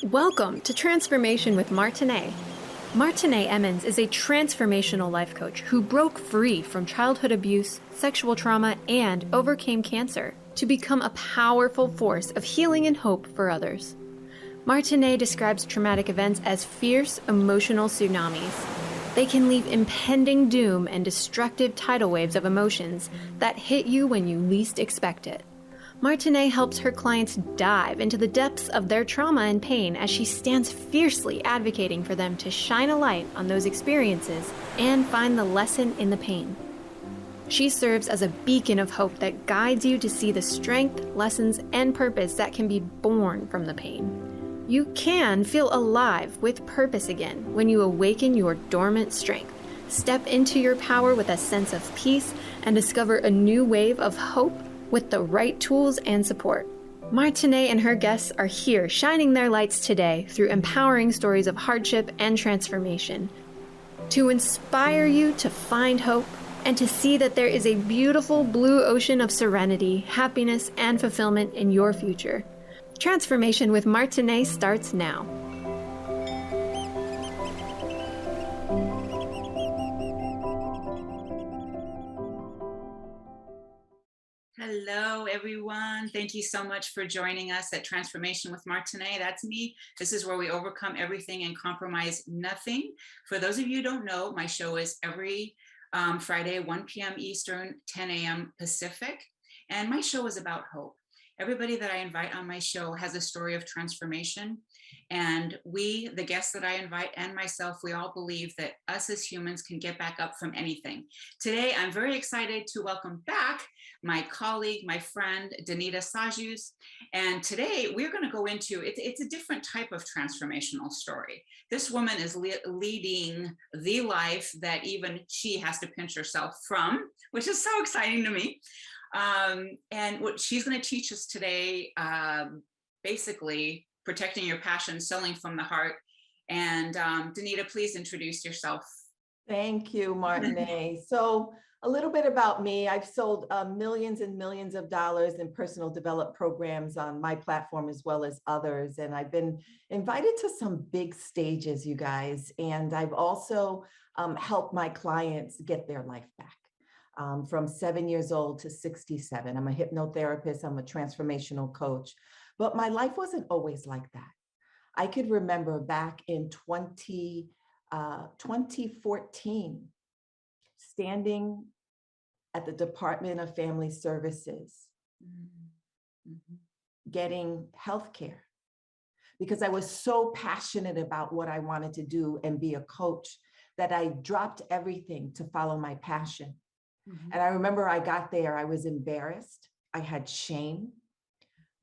Welcome to Transformation with Martine. Martine Emmons is a transformational life coach who broke free from childhood abuse, sexual trauma, and overcame cancer to become a powerful force of healing and hope for others. Martine describes traumatic events as fierce emotional tsunamis. They can leave impending doom and destructive tidal waves of emotions that hit you when you least expect it. Martine helps her clients dive into the depths of their trauma and pain as she stands fiercely advocating for them to shine a light on those experiences and find the lesson in the pain. She serves as a beacon of hope that guides you to see the strength, lessons, and purpose that can be born from the pain. You can feel alive with purpose again when you awaken your dormant strength, step into your power with a sense of peace, and discover a new wave of hope with the right tools and support. Martine and her guests are here shining their lights today through empowering stories of hardship and transformation to inspire you to find hope and to see that there is a beautiful blue ocean of serenity, happiness, and fulfillment in your future. Transformation with Martine starts now. Hello, everyone. Thank you so much for joining us at Transformation with Martine. That's me. This is where we overcome everything and compromise nothing. For those of you who don't know, my show is every Friday, 1 p.m. Eastern, 10 a.m. Pacific. And my show is about hope. Everybody that I invite on my show has a story of transformation. And we, the guests that I invite and myself, we all believe that us as humans can get back up from anything. Today, I'm very excited to welcome back my colleague, my friend, Danita Sajous. And today we're going to go into, it's a different type of transformational story. This woman is leading the life that even she has to pinch herself from, which is so exciting to me. And what she's going to teach us today, basically protecting your passion, selling from the heart. And Danita, please introduce yourself. Thank you, Martine. So a little bit about me. I've sold millions and millions of dollars in personal development programs on my platform as well as others. And I've been invited to some big stages, you guys. And I've also helped my clients get their life back. From 7 years old to 67. I'm a hypnotherapist, I'm a transformational coach, but my life wasn't always like that. I could remember back in 2014, standing at the Department of Family Services, getting healthcare, because I was so passionate about what I wanted to do and be a coach that I dropped everything to follow my passion. And I remember I got there, I was embarrassed, I had shame,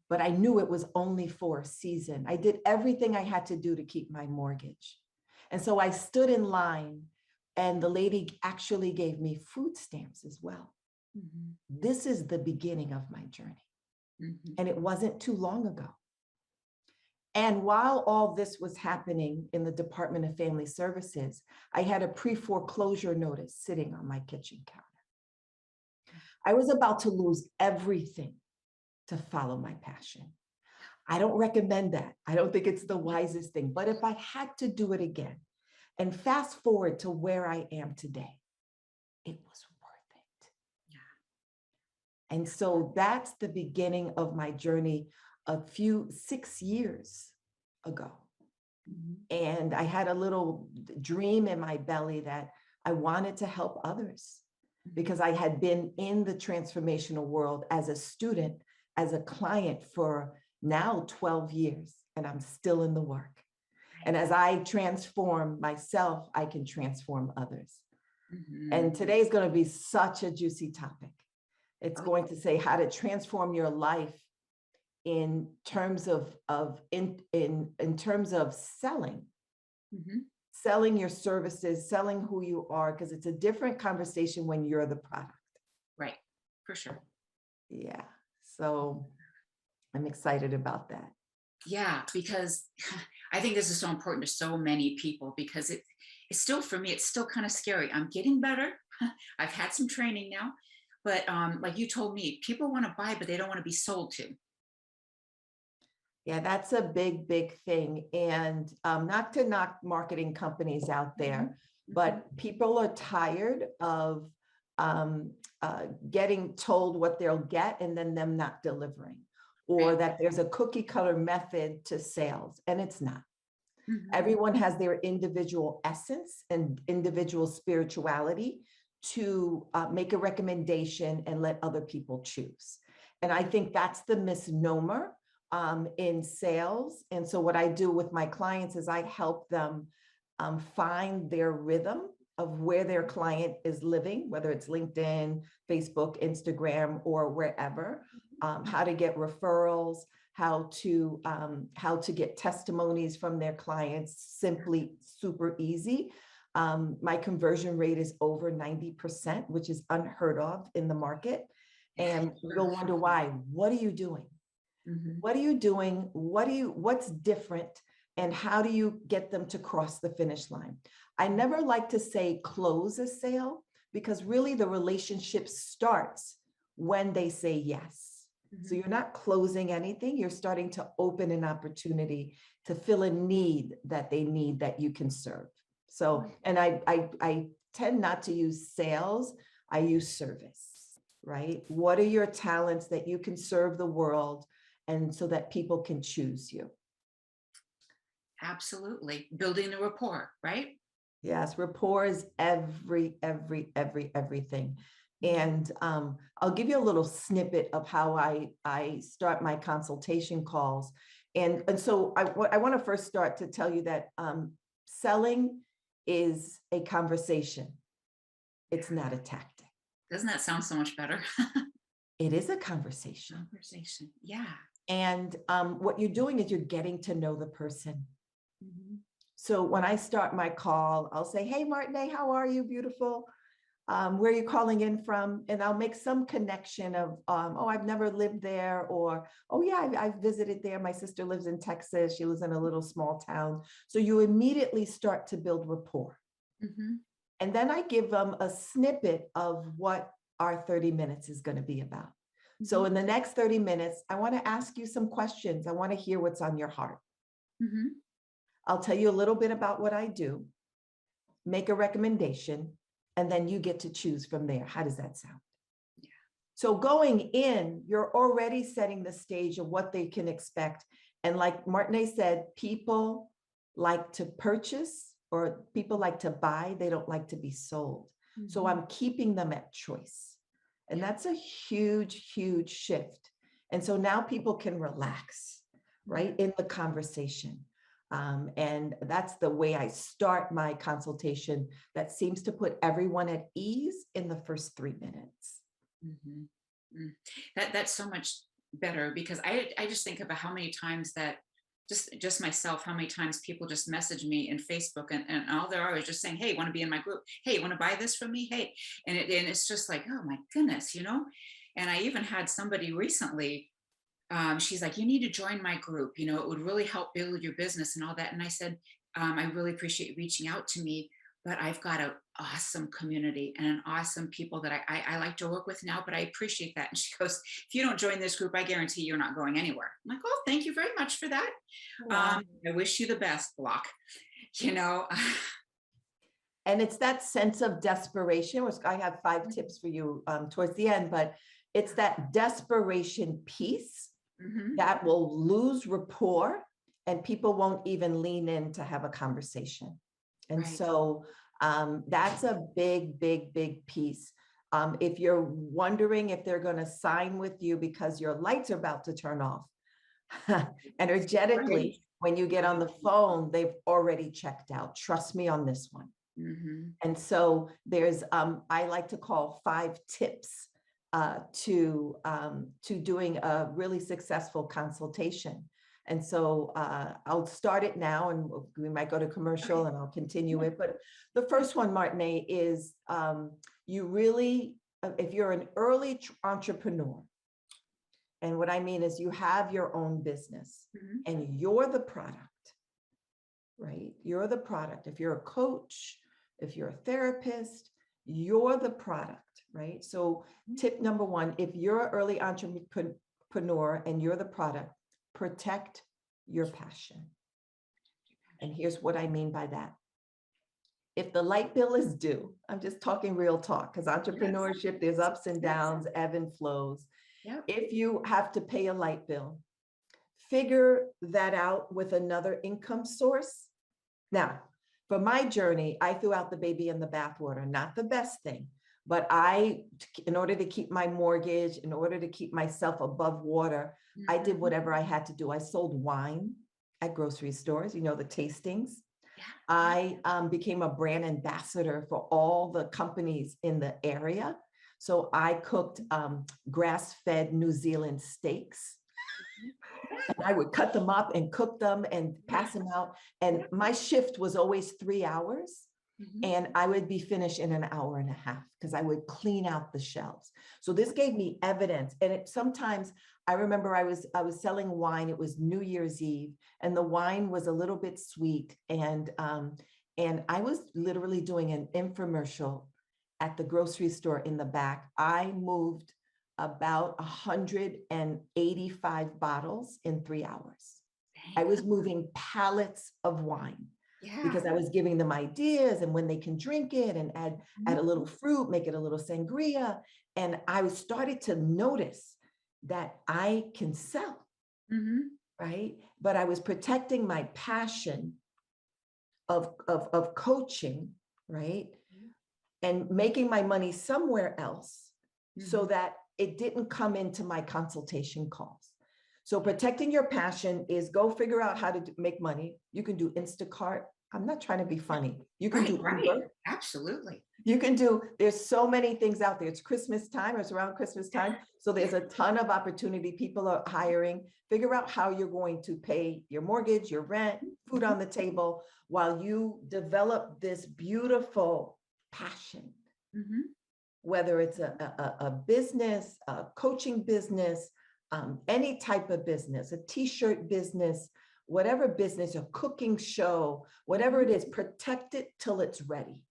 but I knew it was only for a season. I did everything I had to do to keep my mortgage. And so I stood in line and the lady actually gave me food stamps as well. This is the beginning of my journey. And it wasn't too long ago. And while all this was happening in the Department of Family Services, I had a pre-foreclosure notice sitting on my kitchen counter. I was about to lose everything to follow my passion. I don't recommend that. I don't think it's the wisest thing, but if I had to do it again and fast forward to where I am today, it was worth it. And so that's the beginning of my journey 6 years ago. And I had a little dream in my belly that I wanted to help others, because I had been in the transformational world as a student, as a client for now 12 years, and I'm still in the work. And as I transform myself, I can transform others. And today is going to be such a juicy topic. It's going to say how to transform your life in terms of selling. Selling your services, selling who you are, because it's a different conversation when you're the product. Right, for sure. Yeah, so I'm excited about that. Yeah, because I think this is so important to so many people, because it's still, for me, it's still kind of scary. I'm getting better. I've had some training now, but like you told me, people want to buy, but they don't want to be sold to. Yeah, that's a big, big thing. And not to knock marketing companies out there, but people are tired of getting told what they'll get and then them not delivering, or that there's a cookie cutter method to sales, and it's not. Everyone has their individual essence and individual spirituality to make a recommendation and let other people choose. And I think that's the misnomer in sales. And so what I do with my clients is I help them find their rhythm of where their client is living, whether it's LinkedIn, Facebook, Instagram, or wherever, how to get referrals, how to get testimonies from their clients, simply super easy. My conversion rate is over 90%, which is unheard of in the market. And you'll wonder why. What are you doing? What are you doing? What's different? And how do you get them to cross the finish line? I never like to say close a sale, because really the relationship starts when they say yes. So you're not closing anything. You're starting to open an opportunity to fill a need that they need that you can serve. So, and I tend not to use sales. I use service, right? What are your talents that you can serve the world, and so that people can choose you? Absolutely. Building the rapport, right? Yes, rapport is everything. And I'll give you a little snippet of how I start my consultation calls. And so I want to first start to tell you that selling is a conversation. It's not a tactic. Doesn't that sound so much better? It is a conversation. Conversation. Yeah. And what you're doing is you're getting to know the person. So when I start my call, I'll say, "Hey, Martine, how are you? Beautiful. Where are you calling in from?" And I'll make some connection of, "Oh, I've never lived there," or, "Oh yeah, I've visited there. My sister lives in Texas. She lives in a little small town." So you immediately start to build rapport. And then I give them a snippet of what our 30 minutes is going to be about. So in the next 30 minutes, I want to ask you some questions. I want to hear what's on your heart. I'll tell you a little bit about what I do, make a recommendation, and then you get to choose from there. How does that sound? Yeah. So going in, you're already setting the stage of what they can expect. And like Martine said, people like to purchase, or people like to buy. They don't like to be sold. So I'm keeping them at choice. And that's a huge, huge shift. And so now people can relax, right, in the conversation. And that's the way I start my consultation. That seems to put everyone at ease in the first 3 minutes. That's so much better, because I just think about how many times that just myself, how many times people just message me in Facebook, and all they're always just saying, "Hey, want to be in my group? Hey, want to buy this from me? Hey," and it's just like, oh my goodness, And I even had somebody recently. She's like, "You need to join my group. It would really help build your business and all that." And I said, "I really appreciate you reaching out to me, but I've got an awesome community and an awesome people that I like to work with now, but I appreciate that." And she goes, "If you don't join this group, I guarantee you're not going anywhere." I'm like, "Oh, thank you very much for that. Wow. I wish you the best, Block." And it's that sense of desperation, which I have 5 tips for you towards the end, but it's that desperation piece that will lose rapport, and people won't even lean in to have a conversation. And so that's a big, big, big piece. If you're wondering if they're going to sign with you because your lights are about to turn off, energetically, when you get on the phone, they've already checked out. Trust me on this one. And so there's, I like to call 5 tips to doing a really successful consultation. And so I'll start it now, and we might go to commercial, and I'll continue it. But the first one, Martine, is you really, if you're an early entrepreneur, and what I mean is you have your own business and you're the product, right? You're the product. If you're a coach, if you're a therapist, you're the product, right? So tip number one, if you're an early entrepreneur and you're the product, protect your passion. And here's what I mean by that. If the light bill is due, I'm just talking real talk, because entrepreneurship, there's ups and downs, ebb and flows. Yep. If you have to pay a light bill, figure that out with another income source. Now, for my journey, I threw out the baby in the bathwater, not the best thing, but in order to keep my mortgage, in order to keep myself above water, I did whatever I had to do. I sold wine at grocery stores, the tastings. Yeah. I became a brand ambassador for all the companies in the area. So I cooked grass-fed New Zealand steaks. And I would cut them up and cook them and pass them out. And my shift was always 3 hours. And I would be finished in an hour and a half because I would clean out the shelves. So this gave me evidence. And sometimes I remember I was selling wine. It was New Year's Eve, and the wine was a little bit sweet. And I was literally doing an infomercial at the grocery store in the back. I moved about 185 bottles in 3 hours. I was moving pallets of wine. Yeah. Because I was giving them ideas and when they can drink it and add a little fruit, make it a little sangria. And I started to notice that I can sell, right? But I was protecting my passion of coaching, right? And making my money somewhere else so that it didn't come into my consultation calls. So protecting your passion is go figure out how to make money. You can do Instacart. I'm not trying to be funny. You can do Uber. Absolutely. You can do, there's so many things out there. It's Christmas time, it's around Christmas time. So there's a ton of opportunity. People are hiring. Figure out how you're going to pay your mortgage, your rent, food on the table, while you develop this beautiful passion. Whether it's a business, a coaching business, any type of business, a t-shirt business, whatever business, a cooking show, whatever it is, protect it till it's ready.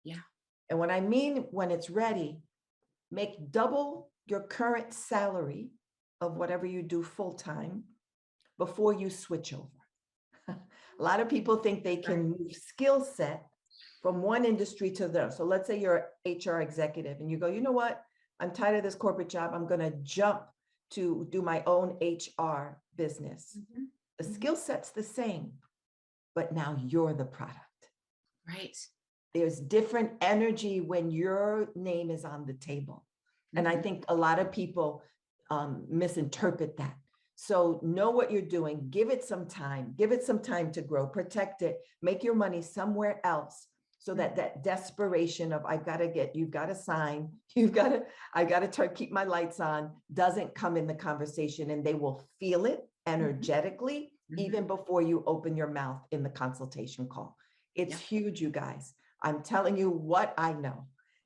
Yeah. And what I mean when it's ready, make double your current salary of whatever you do full-time before you switch over. A lot of people think they can move skill set from one industry to the other. So let's say you're an HR executive and you go, you know what? I'm tired of this corporate job. I'm going to jump to do my own HR business. The skill set's the same, but now you're the product. Right. There's different energy when your name is on the table. And I think a lot of people misinterpret that. So know what you're doing, give it some time to grow, protect it, make your money somewhere else. So that desperation of you've got to sign, I got to keep my lights on, doesn't come in the conversation, and they will feel it energetically even before you open your mouth in the consultation call. It's huge, you guys. I'm telling you what I know.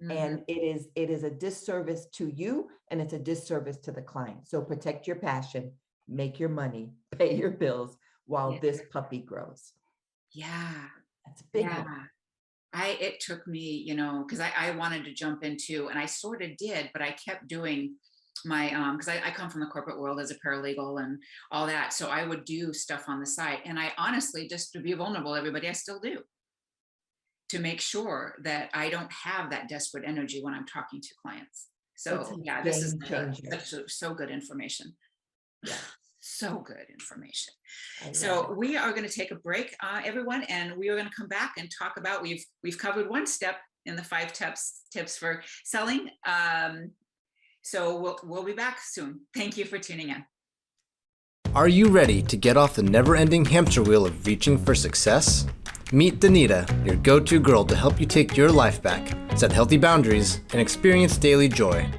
And it is a disservice to you and it's a disservice to the client. So protect your passion, make your money, pay your bills while this puppy grows. Yeah. That's a big one. It took me, because I wanted to jump into, and I sort of did, but I kept doing my, because I come from the corporate world as a paralegal and all that. So I would do stuff on the side. And I honestly, just to be vulnerable, everybody, I still do, to make sure that I don't have that desperate energy when I'm talking to clients. So yeah, this is so good information. Yeah. So good information. So we are going to take a break, everyone, and we are going to come back and talk about, we've covered one step in the 5 tips for selling. So we'll be back soon. Thank you for tuning in. Are you ready to get off the never-ending hamster wheel of reaching for success? Meet Danita, your go-to girl to help you take your life back, set healthy boundaries, and experience daily joy.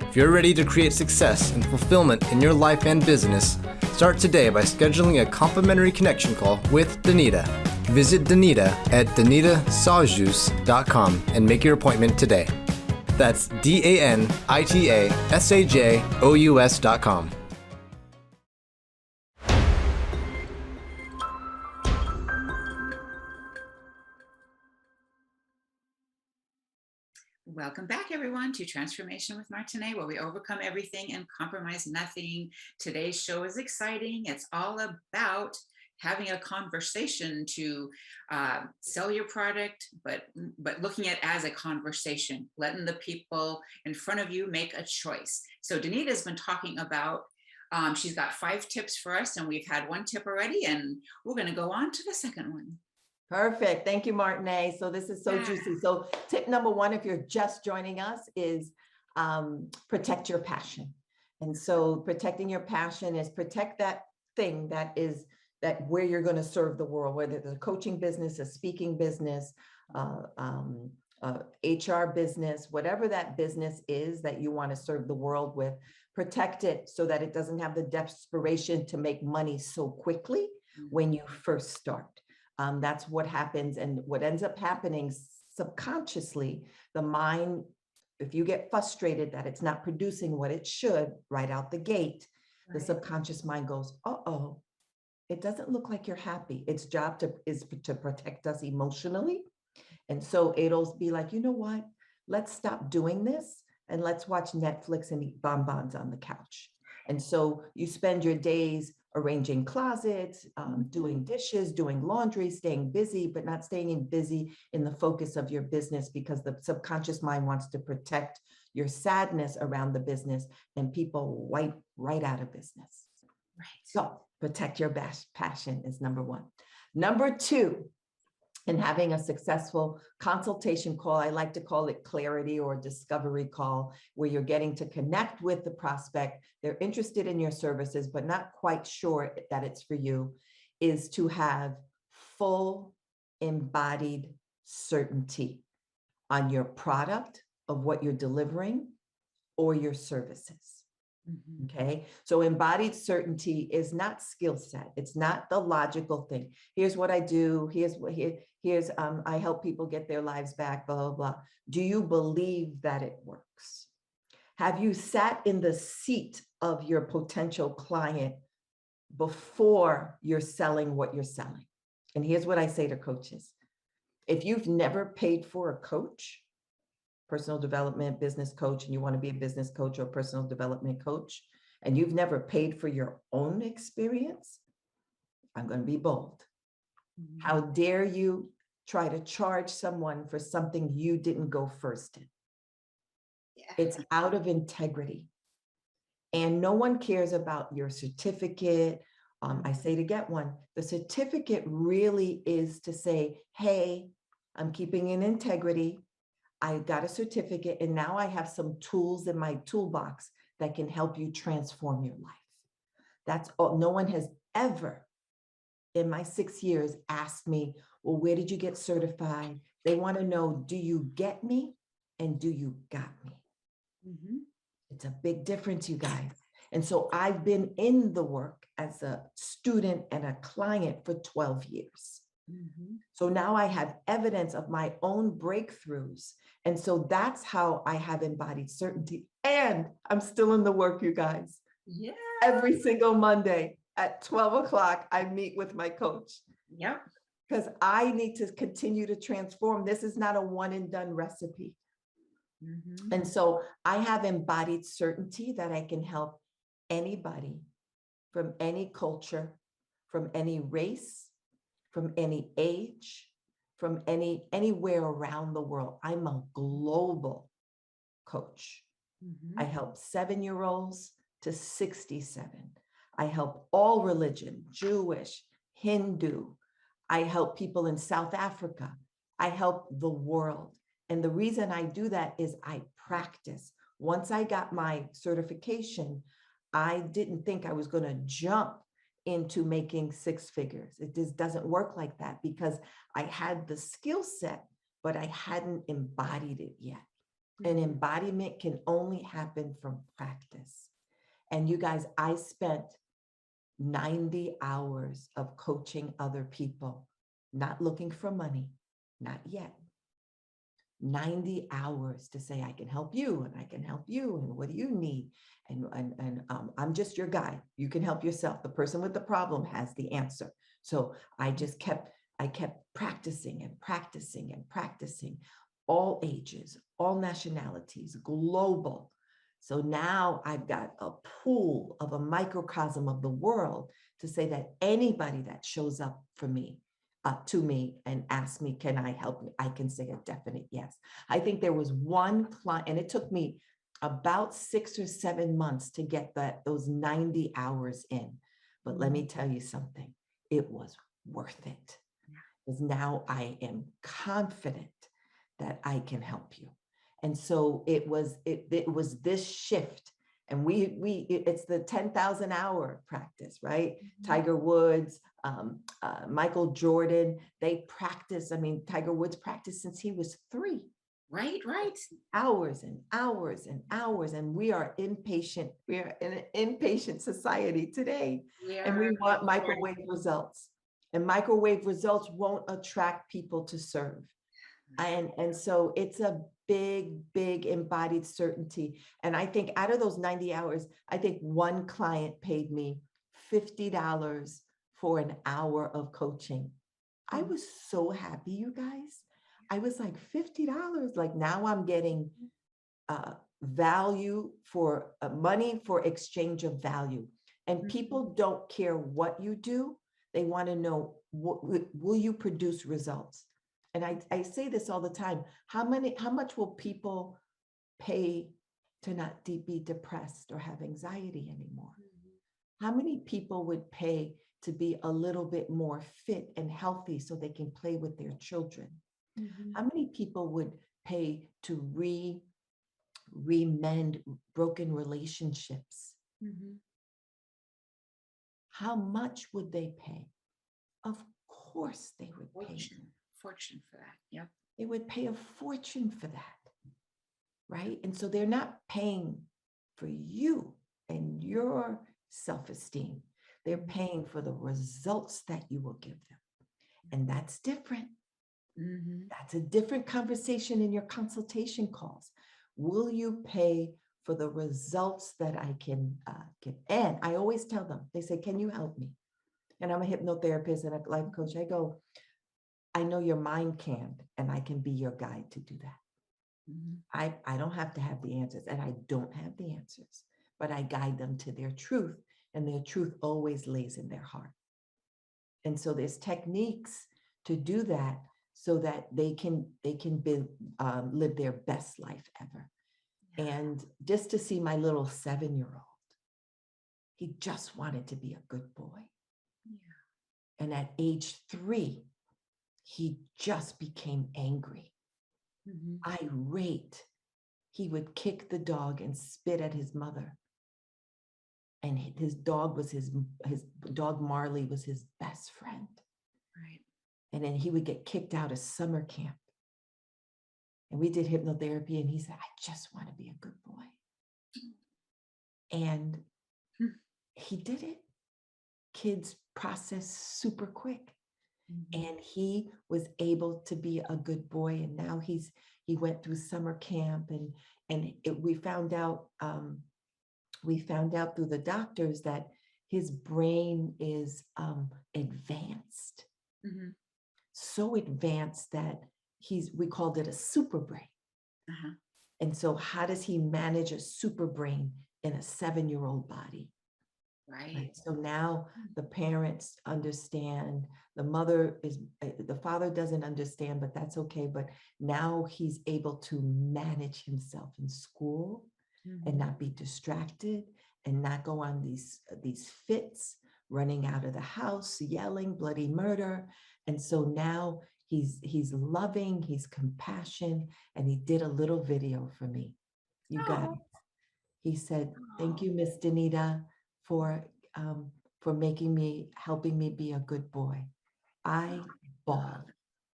If you're ready to create success and fulfillment in your life and business, start today by scheduling a complimentary connection call with Danita. Visit Danita at danitasajous.com and make your appointment today. That's DANITASAJOUS.com. Welcome back, everyone, to Transformation with Martine, where we overcome everything and compromise nothing. Today's show is exciting. It's all about having a conversation to sell your product, but looking at it as a conversation, letting the people in front of you make a choice. So Danita has been talking about, she's got 5 tips for us, and we've had 1 tip already, and we're going to go on to the second one. Perfect. Thank you, Martine. So this is so juicy. So tip number 1, if you're just joining us, is protect your passion. And so protecting your passion is protect that thing that is that where you're going to serve the world, whether it's a coaching business, a speaking business, HR business, whatever that business is that you want to serve the world with, protect it so that it doesn't have the desperation to make money so quickly when you first start. That's what happens. And what ends up happening subconsciously, the mind, if you get frustrated that it's not producing what it should right out the gate, the subconscious mind goes, uh-oh, it doesn't look like you're happy. Its job is to protect us emotionally. And so it'll be like, you know what? Let's stop doing this and let's watch Netflix and eat bonbons on the couch. And so you spend your days arranging closets, doing dishes, doing laundry, staying busy, but not staying busy in the focus of your business, because the subconscious mind wants to protect your sadness around the business, and people wipe right out of business. Right. So protect your passion is number 1. Number 2, in having a successful consultation call, I like to call it clarity or discovery call, where you're getting to connect with the prospect. They're interested in your services, but not quite sure that it's for you, is to have full embodied certainty on your product of what you're delivering or your services. Okay, so embodied certainty is not skill set. It's not the logical thing. Here's what I do. Here's I help people get their lives back, blah, blah, blah. Do you believe that it works? Have you sat in the seat of your potential client before you're selling what you're selling? And here's what I say to coaches. If you've never paid for a coach, personal development, business coach, and you want to be a business coach or personal development coach, and you've never paid for your own experience, I'm going to be bold. How dare you try to charge someone for something you didn't go first in? Yeah. It's out of integrity. And no one cares about your certificate. I say to get one. The certificate really is to say, hey, I'm keeping in integrity. I got a certificate, and now I have some tools in my toolbox that can help you transform your life. That's all. No one has ever in my 6 years asked me, well, where did you get certified? They want to know, do you get me and do you got me? It's a big difference, you guys. And so I've been in the work as a student and a client for 12 years. So now I have evidence of my own breakthroughs. And so that's how I have embodied certainty. And I'm still in the work, you guys. Yeah. Every single Monday at 12 o'clock, I meet with my coach. Yep. Because I need to continue to transform. This is not a one and done recipe. And so I have embodied certainty that I can help anybody from any culture, from any race, from any age, from anywhere around the world. I'm a global coach. I help 7-year-olds to 67. I help all religion, Jewish, Hindu. I help people in South Africa. I help the world. And the reason I do that is I practice. Once I got my certification, I didn't think I was going to jump into making 6 figures. It just doesn't work like that, because I had the skill set, but I hadn't embodied it yet. And embodiment can only happen from practice. And you guys, I spent 90 hours of coaching other people, not looking for money, not yet. 90 hours to say, I can help you and I can help you. And what do you need? And I'm just your guide. You can help yourself. The person with the problem has the answer. So I kept practicing and practicing and practicing all ages, all nationalities, global. So now I've got a pool of a microcosm of the world to say that anybody that shows up for me, to me and asks me, can I help me? I can say a definite yes. I think there was one client, and it took me about 6 or 7 months to get those 90 hours in. But let me tell you something, it was worth it. Because now I am confident that I can help you. And so it was this shift. And it's the 10,000 hour practice, right? Tiger Woods, Michael Jordan, they practice. I mean, Tiger Woods practiced since he was 3. Right. Hours and hours and hours. And we are impatient. We are in an impatient society today. And we want microwave results. And microwave results won't attract people to serve. And so it's a big embodied certainty. And I think out of those 90 hours, I think one client paid me $50 for an hour of coaching. I was so happy, you guys. I was like, $50, like now I'm getting value for money for exchange of value. And people don't care what you do. They want to know, will you produce results? And I say this all the time. How much will people pay to not be depressed or have anxiety anymore? How many people would pay to be a little bit more fit and healthy so they can play with their children? How many people would pay to remend broken relationships? How much would they pay? Of course they would pay. Fortune for that. Yeah. They would pay a fortune for that. Right. And so they're not paying for you and your self-esteem. They're paying for the results that you will give them. And that's different. That's a different conversation in your consultation calls. Will you pay for the results that I can give? And I always tell them, they say, can you help me? And I'm a hypnotherapist and a life coach. I go, I know your mind can, and I can be your guide to do that. I don't have to have the answers, and I don't have the answers, but I guide them to their truth, and their truth always lays in their heart. And so there's techniques to do that so that they can live their best life ever. And just to see my little 7-year-old, he just wanted to be a good boy. And at age 3, he just became angry, irate. He would kick the dog and spit at his mother. And his dog Marley was his best friend. Right. And then he would get kicked out of summer camp. And we did hypnotherapy, and he said, I just want to be a good boy. And he did it. Kids process super quick. And he was able to be a good boy. And now he went through summer camp, and we found out through the doctors that his brain is advanced. So advanced that we called it a super brain. And so how does he manage a super brain in a 7-year-old body? Right. So now the parents understand, the father doesn't understand, but that's okay. But now he's able to manage himself in school and not be distracted and not go on these fits, running out of the house, yelling, bloody murder. And so now he's loving, he's compassioned, and he did a little video for me. You guys, he said, thank you, Miss Danita, for helping me be a good boy. I bawled.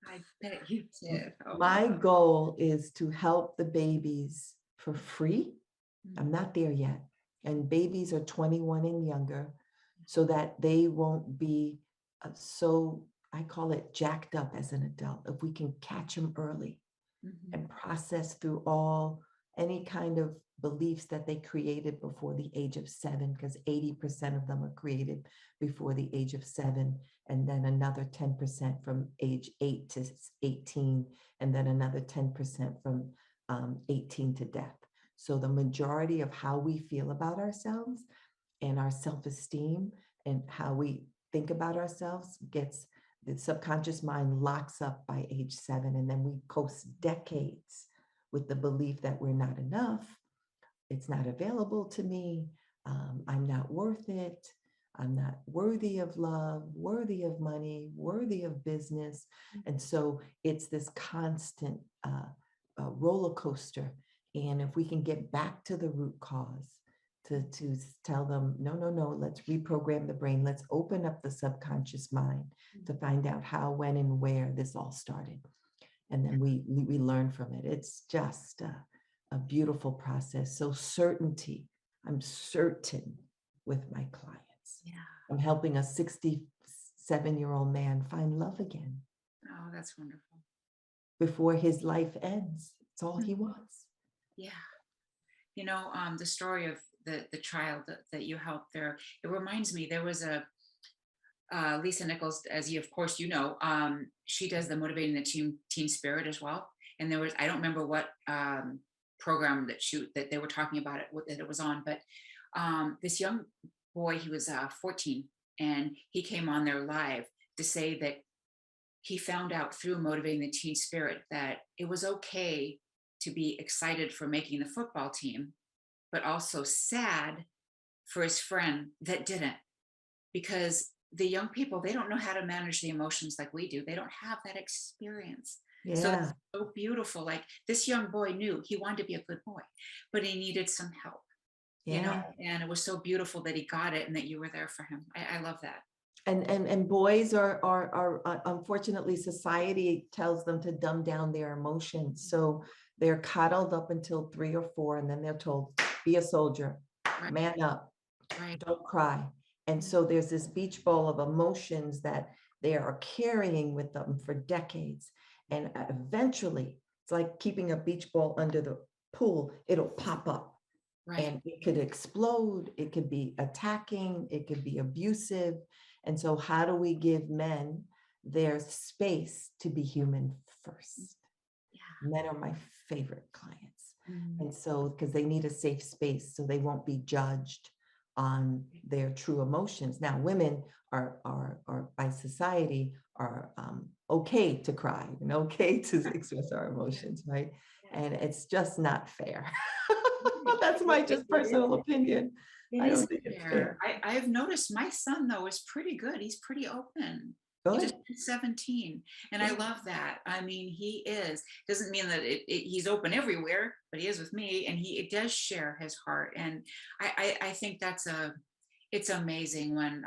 I bet you did. My goal is to help the babies for free. I'm not there yet. And babies are 21 and younger, so that they won't be I call it jacked up as an adult. If we can catch them early and process through all any kind of beliefs that they created before the age of 7, because 80% of them are created before the age of 7, and then another 10% from age 8 to 18, and then another 10% from 18 to death. So the majority of how we feel about ourselves and our self-esteem and how we think about ourselves gets, the subconscious mind locks up by age 7, and then we coast decades with the belief that we're not enough, it's not available to me, I'm not worth it, I'm not worthy of love, worthy of money, worthy of business. And so it's this constant roller coaster. And if we can get back to the root cause, to tell them, no, let's reprogram the brain, let's open up the subconscious mind to find out how, when, and where this all started. And then we learn from it. It's just a beautiful process. So certainty, I'm certain with my clients. Yeah. I'm helping a 67-year-old man find love again. Oh, that's wonderful. Before his life ends. It's all he wants. Yeah. You know, the story of the child that you helped there, it reminds me, there was a Lisa Nichols, as you, of course, you know, she does the Motivating the Teen Spirit as well. And there was, I don't remember what program that they were talking about that it was on, but this young boy, he was 14, and he came on there live to say that he found out through Motivating the Teen Spirit that it was okay to be excited for making the football team, but also sad for his friend that didn't, because the young people, they don't know how to manage the emotions like we do. They don't have that experience. Yeah. So it's so beautiful. Like, this young boy knew he wanted to be a good boy, but he needed some help, Yeah. you know, and it was so beautiful that he got it and that you were there for him. I love that. And boys are unfortunately, society tells them to dumb down their emotions. So they're coddled up until 3 or 4, and then they're told, be a soldier, Right. man up, Right. don't cry. And so there's this beach ball of emotions that they are carrying with them for decades. And eventually, it's like keeping a beach ball under the pool, it'll pop up. Right. And it could explode, it could be attacking, it could be abusive. And so how do we give men their space to be human first? Yeah. Men are my favorite clients. Mm-hmm. And so, because they need a safe space so they won't be judged on their true emotions. Now, women are by society are okay to cry and okay to express our emotions, right? And it's just not fair. That's my just personal opinion. I don't think it's fair. I've noticed my son, though, is pretty good. He's pretty open. Good. He just turned 17, and I love that. I mean, he is. Doesn't mean that he's open everywhere, but he is with me, and it does share his heart. And I think it's amazing when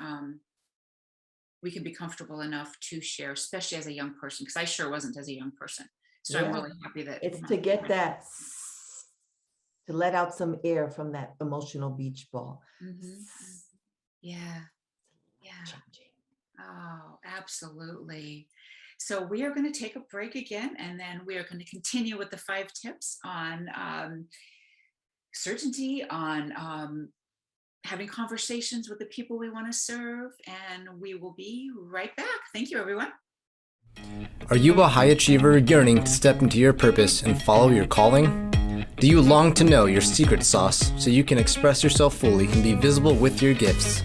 we can be comfortable enough to share, especially as a young person, because I sure wasn't as a young person. So I'm really happy that it's to get that, to let out some air from that emotional beach ball. Mm-hmm. Yeah. Oh, absolutely. So we are going to take a break again, and then we are going to continue with the 5 tips on certainty, on having conversations with the people we want to serve, and we will be right back. Thank you, everyone. Are you a high achiever yearning to step into your purpose and follow your calling? Do you long to know your secret sauce so you can express yourself fully and be visible with your gifts?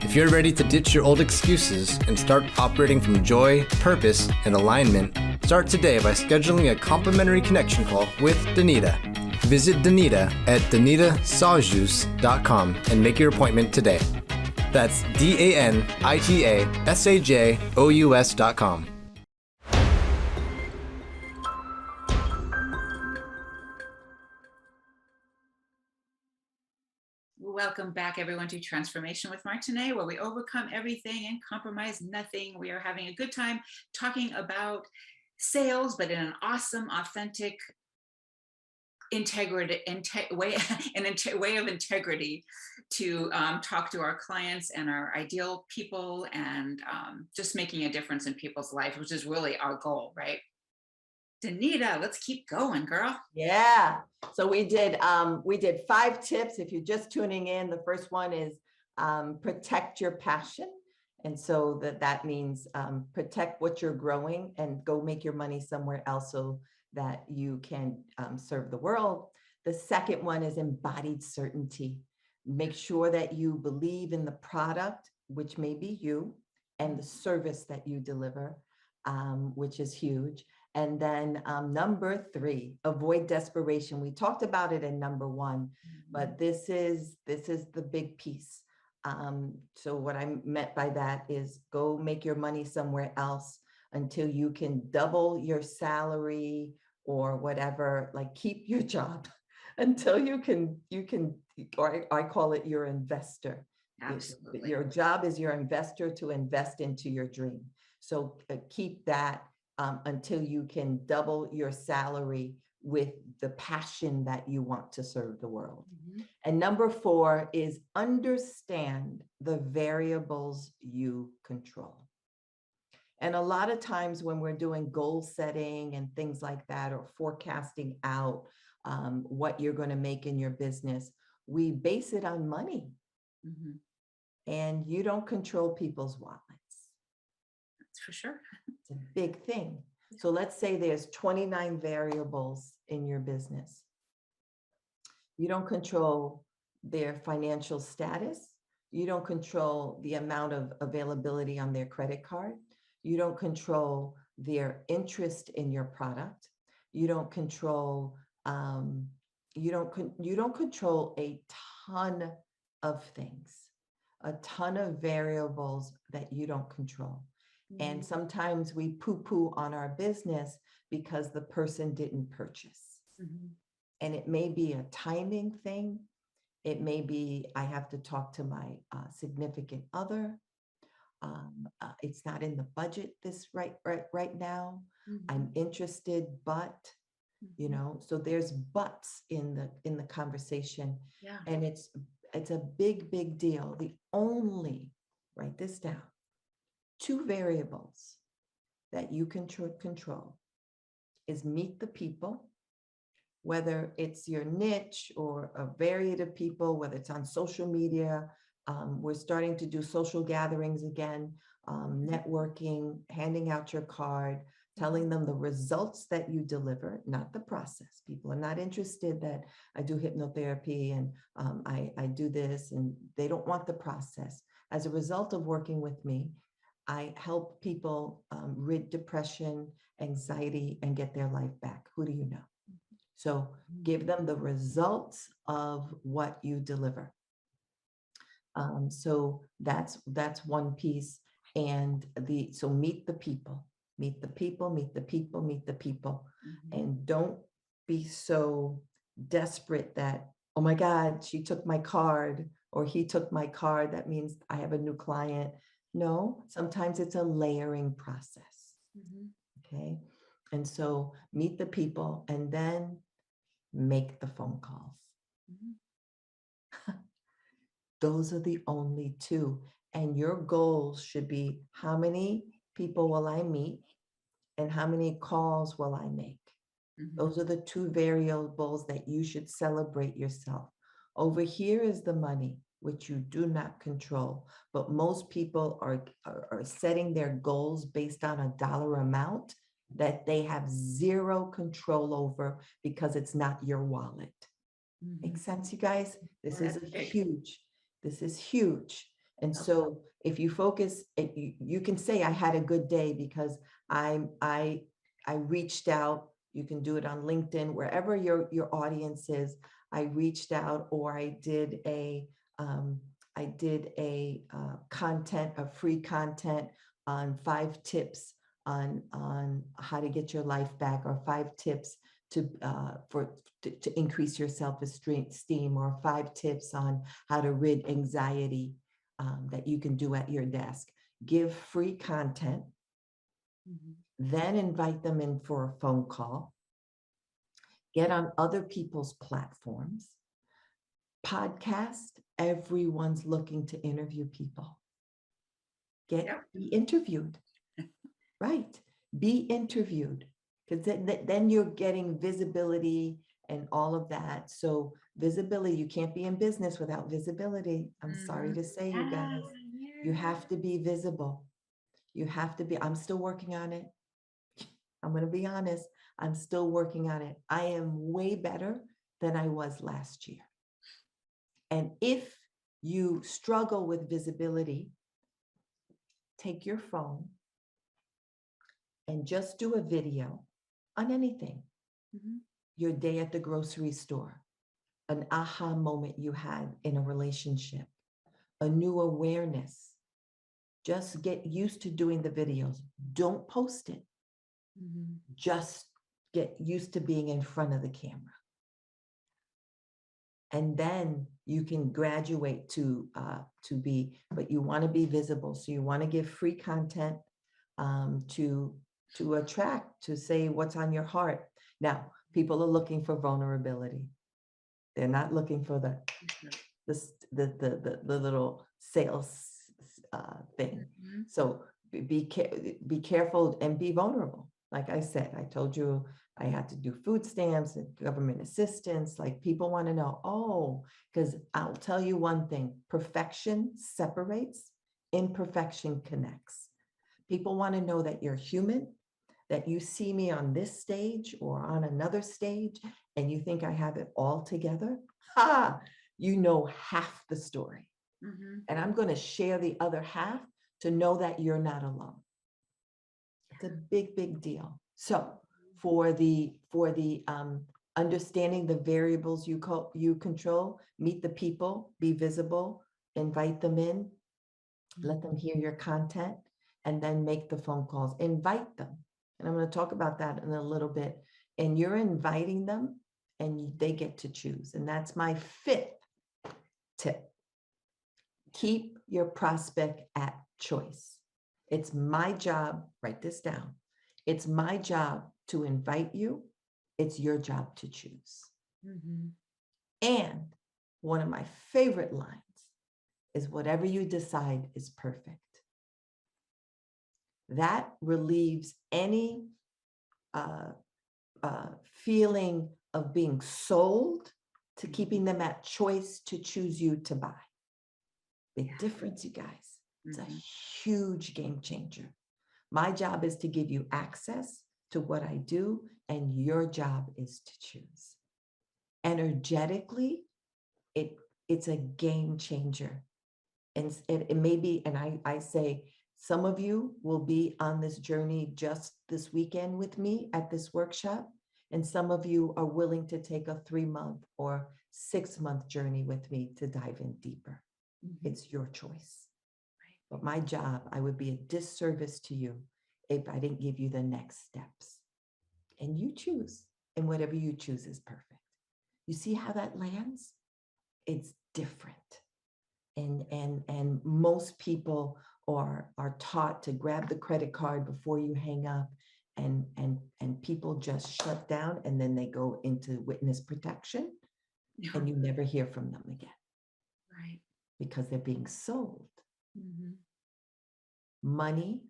If you're ready to ditch your old excuses and start operating from joy, purpose, and alignment, start today by scheduling a complimentary connection call with Danita. Visit Danita at DanitaSajous.com and make your appointment today. That's DANITASAJOUS.com. Welcome back, everyone, to Transformation with Martine, where we overcome everything and compromise nothing. We are having a good time talking about sales, but in an awesome, authentic, way of integrity, to talk to our clients and our ideal people, and just making a difference in people's lives, which is really our goal, right? Danita, let's keep going, girl. Yeah. So we did 5 tips. If you're just tuning in, the first one is protect your passion. And so that means protect what you're growing and go make your money somewhere else so that you can serve the world. The second one is embodied certainty. Make sure that you believe in the product, which may be you, and the service that you deliver, which is huge. And then number 3, avoid desperation. We talked about it in number 1, but this is the big piece. So what I meant by that is go make your money somewhere else until you can double your salary or whatever, like keep your job until you can, or I call it your investor. Absolutely. Your job is your investor to invest into your dream. So keep that until you can double your salary with the passion that you want to serve the world. And number 4 is understand the variables you control. And a lot of times when we're doing goal setting and things like that, or forecasting out what you're going to make in your business, we base it on money. And you don't control people's wallets. That's for sure. It's a big thing. So let's say there's 29 variables in your business. You don't control their financial status. You don't control the amount of availability on their credit card. You don't control their interest in your product. You don't control, you don't control a ton of things, a ton of variables that you don't control. And sometimes we poo-poo on our business because the person didn't purchase. And it may be a timing thing. It may be, I have to talk to my significant other. It's not in the budget this right now. I'm interested, but, you know, so there's buts in the conversation. Yeah. And it's a big deal. The only, write this down, 2 variables that you can control is meet the people, whether it's your niche or a variety of people, whether it's on social media. We're starting to do social gatherings again, networking, handing out your card, telling them the results that you deliver, not the process. People are not interested that I do hypnotherapy and I do this, and they don't want the process. As a result of working with me, I help people rid depression, anxiety, and get their life back. Who do you know? So give them the results of what you deliver. So that's one piece. And so meet the people, meet the people, meet the people, meet the people. And don't be so desperate that, oh my God, she took my card or he took my card. That means I have a new client. No, sometimes it's a layering process. Okay. And so meet the people and then make the phone calls. Those are the only 2. And your goals should be, how many people will I meet and how many calls will I make? Those are the 2 variables that you should celebrate yourself. Over here is the money, which you do not control, but most people are setting their goals based on a dollar amount that they have 0 control over because it's not your wallet. Make sense, you guys? This is huge. This is huge. And so if you focus, you can say I had a good day because I reached out. You can do it on LinkedIn, wherever your audience is. I reached out, or I did a free content on 5 tips on how to get your life back, or 5 tips to increase your self-esteem, or 5 tips on how to rid anxiety that you can do at your desk. Give free content, then invite them in for a phone call. Get on other people's platforms. Podcast, everyone's looking to interview people. Be interviewed. Right. Be interviewed. because then you're getting visibility and all of that. So visibility, you can't be in business without visibility. I'm sorry to say, you guys, you have to be visible. You have to be, I'm still working on it. I'm going to be honest. I'm still working on it. I am way better than I was last year. And if you struggle with visibility, take your phone and just do a video on anything. Your day at the grocery store, an aha moment you had in a relationship, a new awareness. Just get used to doing the videos. Don't post it. Just get used to being in front of the camera. And then you can graduate to be, but you want to be visible. So you want to give free content to attract, to say what's on your heart. Now, people are looking for vulnerability. They're not looking for the little sales thing. So be careful and be vulnerable. Like I said, I told you I had to do food stamps and government assistance. Like people want to know, because I'll tell you one thing, perfection separates, imperfection connects. People want to know that you're human, that you see me on this stage or on another stage and you think I have it all together. You know half the story. And I'm going to share the other half to know that you're not alone. It's a big, big deal. So for the understanding the variables you control, meet the people, be visible, invite them in, let them hear your content, and then make the phone calls. Invite them. And I'm going to talk about that in a little bit. And you're inviting them and they get to choose. And that's my 5th tip. Keep your prospect at choice. It's my job, write this down. It's my job to invite you. It's your job to choose. And one of my favorite lines is whatever you decide is perfect. That relieves any feeling of being sold to keeping them at choice to choose you to buy. Big difference, you guys. It's a huge game changer. My job is to give you access to what I do, and your job is to choose. Energetically, it's a game changer. And it may be, and I say, some of you will be on this journey just this weekend with me at this workshop, and some of you are willing to take a 3-month or 6-month journey with me to dive in deeper. It's your choice. But my job, I would be a disservice to you if I didn't give you the next steps. And you choose, and whatever you choose is perfect. You see how that lands? It's different. And most people are taught to grab the credit card before you hang up, and people just shut down, and then they go into witness protection, and you never hear from them again. Right. Because they're being sold. Money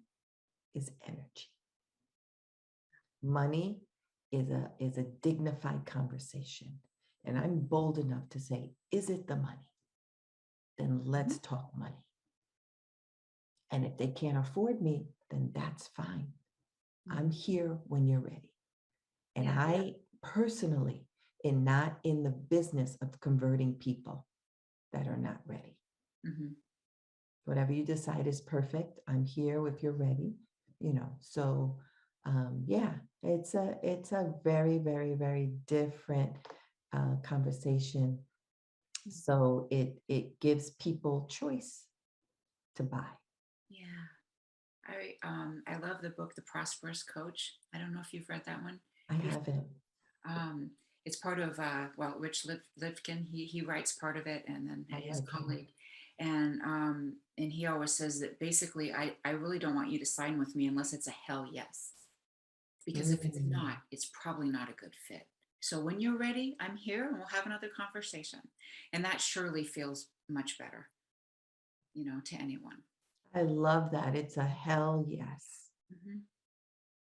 is energy. Money is a dignified conversation. And I'm bold enough to say, is it the money? Then let's talk money. And if they can't afford me, then that's fine. I'm here when you're ready. And I personally am not in the business of converting people that are not ready. Whatever you decide is perfect. I'm here if you're ready, So it's a very, very, very different conversation. So it gives people choice to buy. I love the book, The Prosperous Coach. I don't know if you've read that one. I haven't. It's part of Rich Lifkin. He writes part of it, and then his colleague. And he always says that basically, I really don't want you to sign with me unless it's a hell yes. Because if it's not, it's probably not a good fit. So when you're ready, I'm here and we'll have another conversation. And that surely feels much better, to anyone. I love that. It's a hell yes.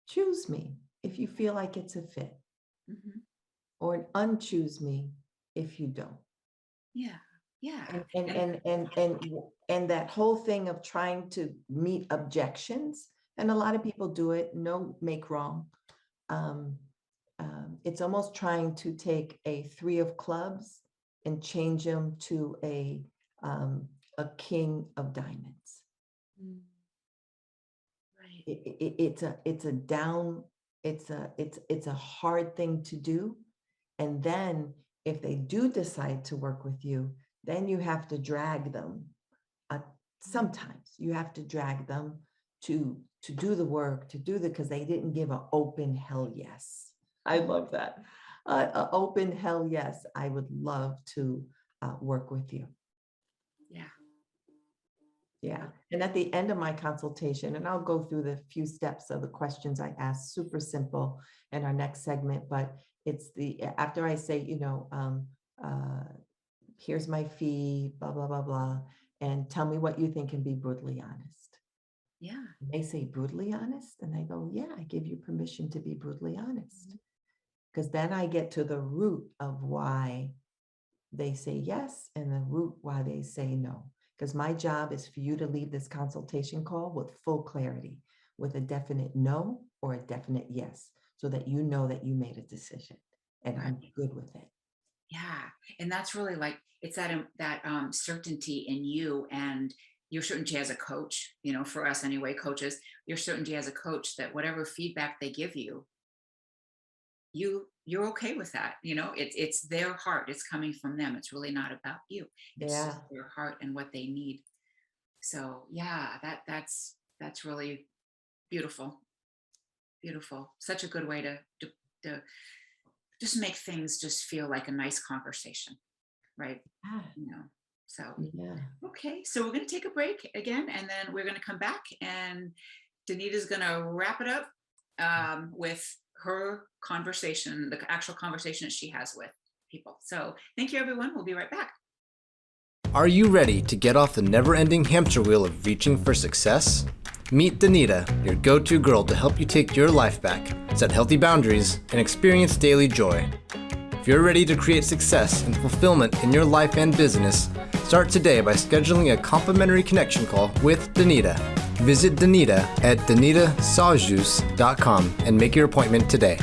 Choose me. if you feel like it's a fit, Mhm. or an unchoose me if you don't. Yeah. Yeah. And that whole thing of trying to meet objections, and a lot of people do it, no make wrong. It's almost trying to take a 3 of clubs and change them to a king of diamonds. Mm. Right. It's a hard thing to do. And then if they do decide to work with you, then you have to drag them. Sometimes you have to drag them to do the work, because they didn't give an open hell yes. I love that. An open hell yes. I would love to work with you. Yeah. Yeah. And at the end of my consultation, and I'll go through the few steps of the questions I asked, super simple in our next segment, but it's after I say, here's my fee, blah, blah, blah, blah, and tell me what you think, and be brutally honest. Yeah. And they say brutally honest, and I go, yeah, I give you permission to be brutally honest. Because then I get to the root of why they say yes and the root why they say no. Because my job is for you to leave this consultation call with full clarity, with a definite no or a definite yes, so that you know that you made a decision and I'm good with it. Yeah. And that's really like, it's that certainty in you and your certainty as a coach, for us anyway, coaches, your certainty as a coach that whatever feedback they give you, you're okay with that. It's their heart. It's coming from them. It's really not about you. It's Yeah. just their heart and what they need. So yeah, that's really beautiful. Beautiful. Such a good way to just make things just feel like a nice conversation, right? So Yeah. okay, so we're going to take a break again, and then we're going to come back, and Danita's going to wrap it up with her conversation, the actual conversation that she has with people. So thank you, everyone. We'll be right back. Are you ready to get off the never-ending hamster wheel of reaching for success? Meet Danita, your go-to girl to help you take your life back, set healthy boundaries, and experience daily joy. If you're ready to create success and fulfillment in your life and business, start today by scheduling a complimentary connection call with Danita. Visit Danita at DanitaSajous.com and make your appointment today.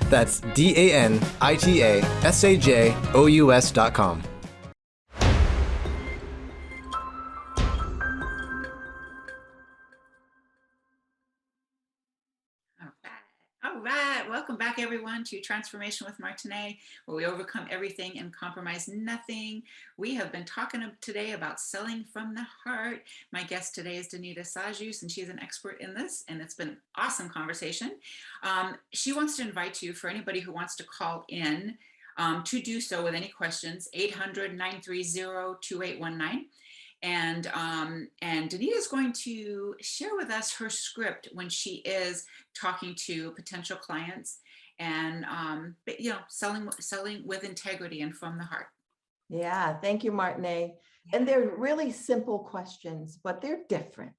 That's DanitaSajous.com. All right. Welcome back, everyone, to Transformation with Martine, where we overcome everything and compromise nothing. We have been talking today about selling from the heart. My guest today is Danita Sajous, and she's an expert in this, and it's been an awesome conversation. She wants to invite you, for anybody who wants to call in, to do so with any questions, 800-930-2819. And Danita is going to share with us her script when she is talking to potential clients, and selling with integrity and from the heart. Yeah, thank you, Martine. And they're really simple questions, but they're different.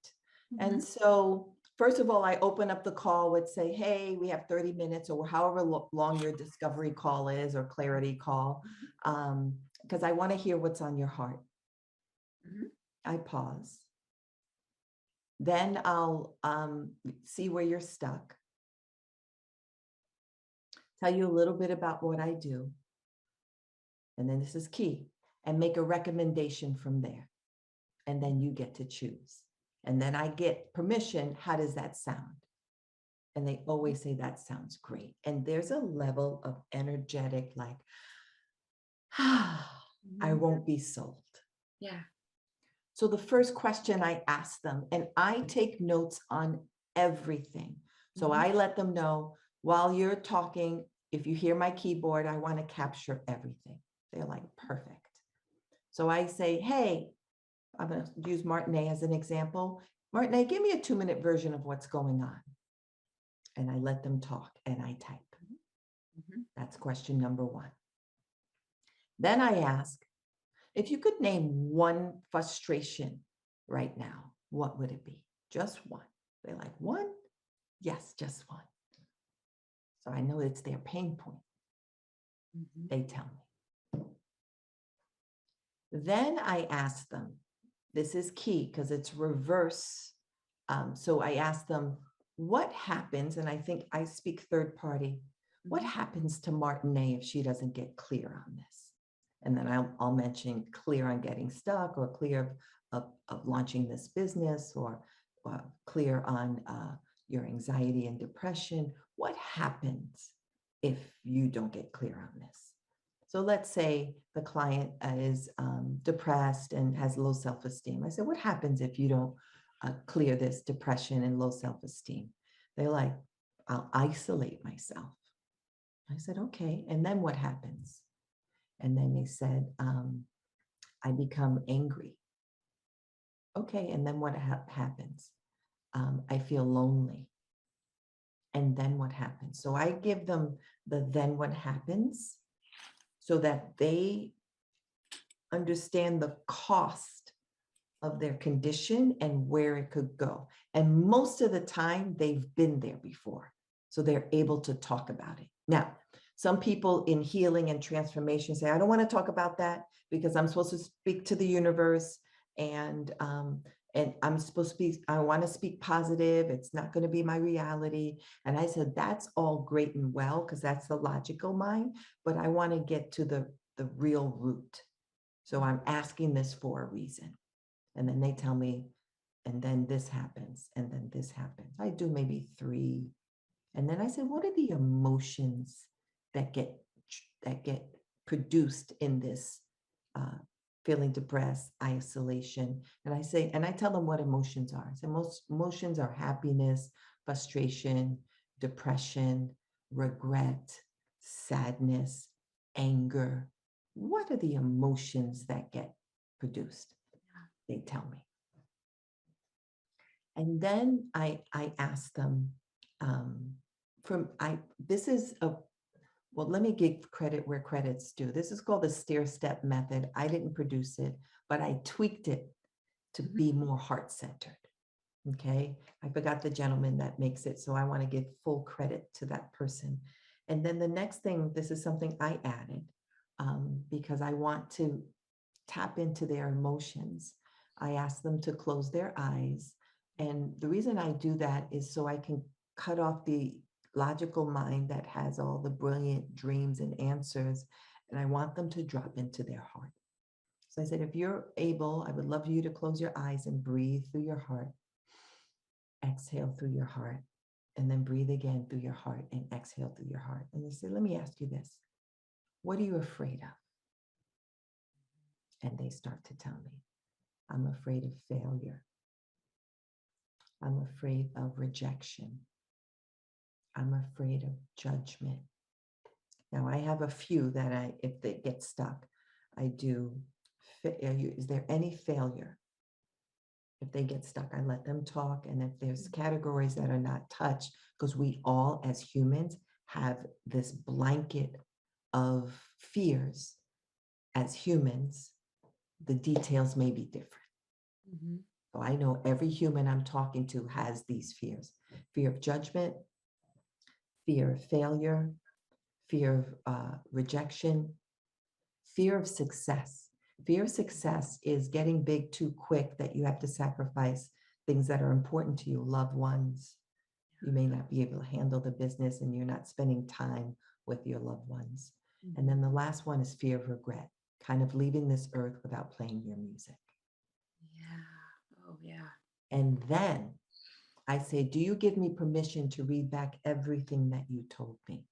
Mm-hmm. And so, first of all, I open up the call with say, hey, we have 30 minutes or however long your discovery call is or clarity call, because I want to hear what's on your heart. Mm-hmm. I pause. Then I'll see where you're stuck. Tell you a little bit about what I do. And then this is key. And make a recommendation from there. And then you get to choose. And then I get permission. How does that sound? And they always say that sounds great. And there's a level of energetic, like, I won't be sold. Yeah. So the first question I ask them, and I take notes on everything. So I let them know while you're talking, if you hear my keyboard, I want to capture everything. They're like, perfect. So I say, hey, I'm going to use Martine as an example. Martine, give me a 2-minute version of what's going on. And I let them talk and I type. That's question number 1. Then I ask, if you could name one frustration right now, what would it be? Just one. They're like, one? Yes, just one. So I know it's their pain point. They tell me. Then I ask them, this is key because it's reverse. So I ask them, what happens, and I think I speak third party, what happens to Martine if she doesn't get clear on this? And then I'll mention clear on getting stuck, or clear of launching this business, or clear on your anxiety and depression. What happens if you don't get clear on this? So let's say the client is depressed and has low self-esteem. I said, what happens if you don't clear this depression and low self-esteem? They're like, I'll isolate myself. I said, okay. And then what happens? And then they said, I become angry. Okay. And then what happens? I feel lonely. And then what happens? So I give them the then what happens so that they understand the cost of their condition and where it could go. And most of the time they've been there before, so they're able to talk about it. Now, some people in healing and transformation say, I don't want to talk about that because I'm supposed to speak to the universe, and I'm supposed to be, I want to speak positive. It's not going to be my reality. And I said, that's all great and well, because that's the logical mind, but I want to get to the real root. So I'm asking this for a reason. And then they tell me, and then this happens, and then this happens. I do maybe 3. And then I said, what are the emotions that get produced in this feeling depressed, isolation? And I say, and I tell them what emotions are. So most emotions are happiness, frustration, depression, regret, sadness, anger. What are the emotions that get produced? They tell me. And then I ask them, well, let me give credit where credit's due. This is called the Stair step method. I didn't produce it, but I tweaked it to be more heart-centered. Okay. I forgot the gentleman that makes it, so I want to give full credit to that person. And then the next thing, this is something I added because I want to tap into their emotions. I ask them to close their eyes. And the reason I do that is so I can cut off the logical mind that has all the brilliant dreams and answers. And I want them to drop into their heart. So I said, if you're able, I would love you to close your eyes and breathe through your heart. Exhale through your heart. And then breathe again through your heart and exhale through your heart. And they say, let me ask you this. What are you afraid of? And they start to tell me, I'm afraid of failure. I'm afraid of rejection. I'm afraid of judgment. Now I have a few that if they get stuck, I do, is there any failure? If they get stuck, I let them talk. And if there's categories that are not touched, because we all as humans have this blanket of fears as humans, the details may be different. So I know every human I'm talking to has these fears: fear of judgment, fear of failure, fear of rejection, fear of success. Fear of success is getting big too quick, that you have to sacrifice things that are important to you, loved ones. You may not be able to handle the business and you're not spending time with your loved ones. And then the last one is fear of regret, kind of leaving this earth without playing your music. Yeah. Oh, yeah. And then I say, do you give me permission to read back everything that you told me?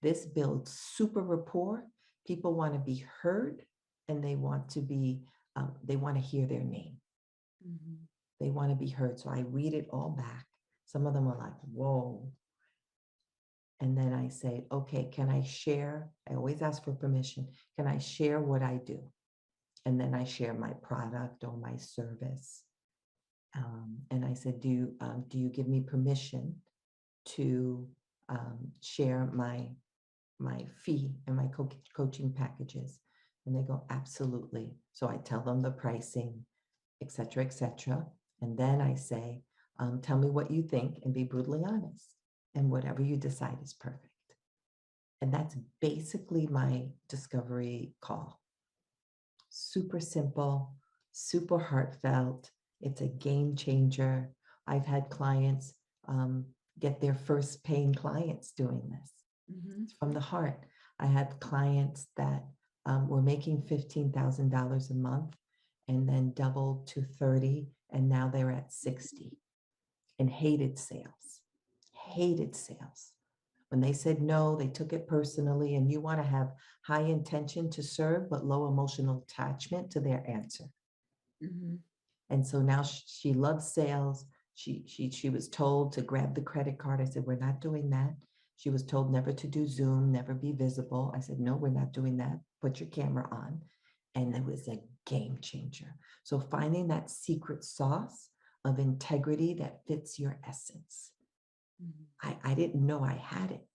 This builds super rapport. People want to be heard, and they want to hear their name. They want to be heard. So I read it all back. Some of them are like, whoa. And then I say, okay, can I share? I always ask for permission. Can I share what I do? And then I share my product or my service. And I said, do you give me permission to share my fee and my coaching packages? And they go, absolutely. So I tell them the pricing, et cetera, et cetera. And then I say, tell me what you think and be brutally honest. And whatever you decide is perfect. And that's basically my discovery call. Super simple, super heartfelt. It's a game changer. I've had clients get their first paying clients doing this. It's from the heart. I had clients that were making $15,000 a month and then doubled to 30, and now they're at 60 and hated sales. When they said no, they took it personally, and you want to have high intention to serve, but low emotional attachment to their answer. And so now she loves sales. She was told to grab the credit card. I said, we're not doing that. She was told never to do Zoom, never be visible. I said, no, we're not doing that. Put your camera on. And it was a game changer. So finding that secret sauce of integrity that fits your essence. I didn't know I had it.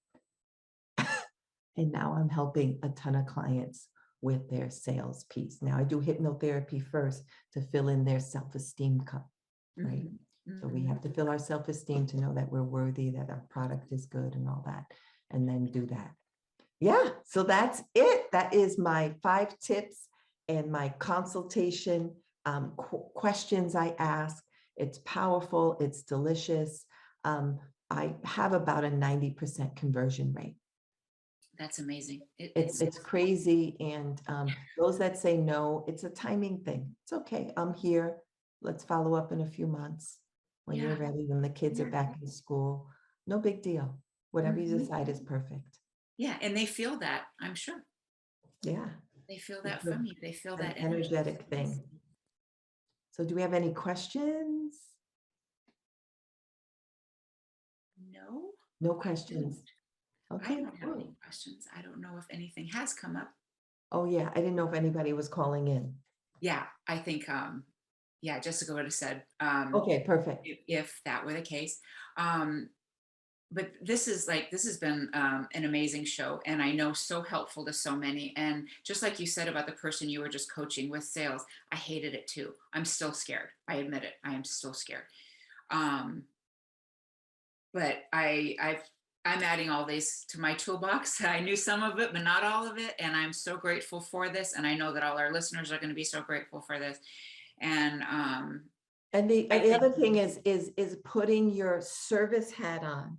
And now I'm helping a ton of clients with their sales piece. Now I do hypnotherapy first to fill in their self-esteem cup, right? So we have to fill our self-esteem to know that we're worthy, that our product is good and all that, and then do that. Yeah, so that's it. That is my 5 tips and my consultation questions I ask. It's powerful, it's delicious. I have about a 90% conversion rate. That's amazing. It's crazy. And those that say no, it's a timing thing. It's okay. I'm here. Let's follow up in a few months when you're ready, when the kids are back in school. No big deal. Whatever you decide is perfect. Yeah. And they feel that, I'm sure. Yeah. They feel that from you. They feel that energetic thing. So do we have any questions? No. No questions. Okay. I don't have any questions. I don't know if anything has come up. Oh yeah. I didn't know if anybody was calling in. Yeah. I think, Jessica would have said, okay, perfect. If that were the case. But this has been an amazing show, and I know so helpful to so many. And just like you said about the person you were just coaching with sales, I hated it too. I'm still scared. I admit it. I am still scared. But I'm adding all these to my toolbox. I knew some of it, but not all of it. And I'm so grateful for this. And I know that all our listeners are going to be so grateful for this. And the other thing is putting your service hat on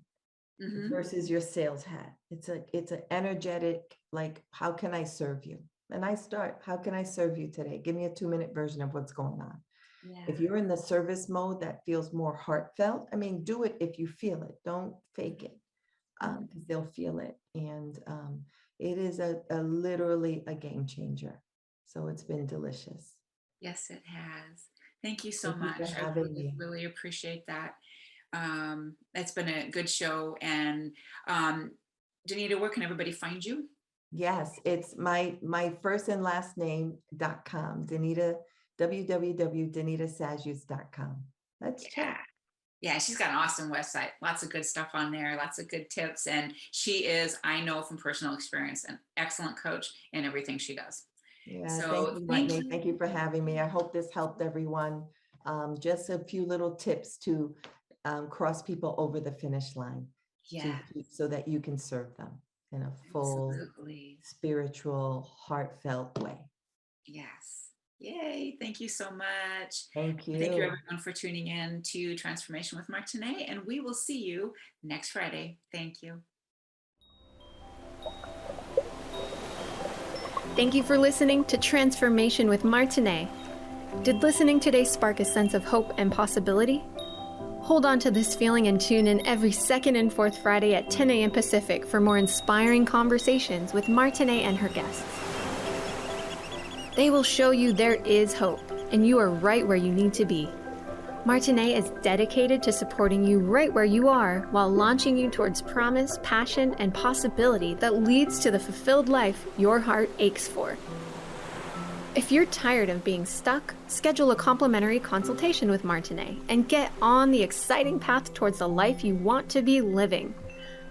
versus your sales hat. It's an energetic, like, how can I serve you? And I start, how can I serve you today? Give me a 2-minute version of what's going on. Yeah. If you're in the service mode that feels more heartfelt, I mean, do it if you feel it. Don't fake it, because they'll feel it. And it is literally a game changer. So it's been delicious. Yes, it has. Thank you so much. I really appreciate that. It's been a good show. And Danita, where can everybody find you? Yes, it's my first and last name.com. Danita, www.danitasajous.com. Let's chat. Yeah, she's got an awesome website. Lots of good stuff on there, lots of good tips. And she is, I know from personal experience, an excellent coach in everything she does. Yeah, so thank you for having me. I hope this helped everyone. Just a few little tips to cross people over the finish line, so that you can serve them in a full, spiritual, heartfelt way. Yes. Yay. Thank you so much. Thank you. Thank you everyone for tuning in to Transformation with Martine, and we will see you next Friday. Thank you. Thank you for listening to Transformation with Martine. Did listening today spark a sense of hope and possibility? Hold on to this feeling and tune in every second and fourth Friday at 10 a.m. Pacific for more inspiring conversations with Martine and her guests. They will show you there is hope, and you are right where you need to be. Martine is dedicated to supporting you right where you are while launching you towards promise, passion, and possibility that leads to the fulfilled life your heart aches for. If you're tired of being stuck, schedule a complimentary consultation with Martine and get on the exciting path towards the life you want to be living.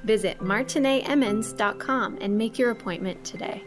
Visit martineemmons.com and make your appointment today.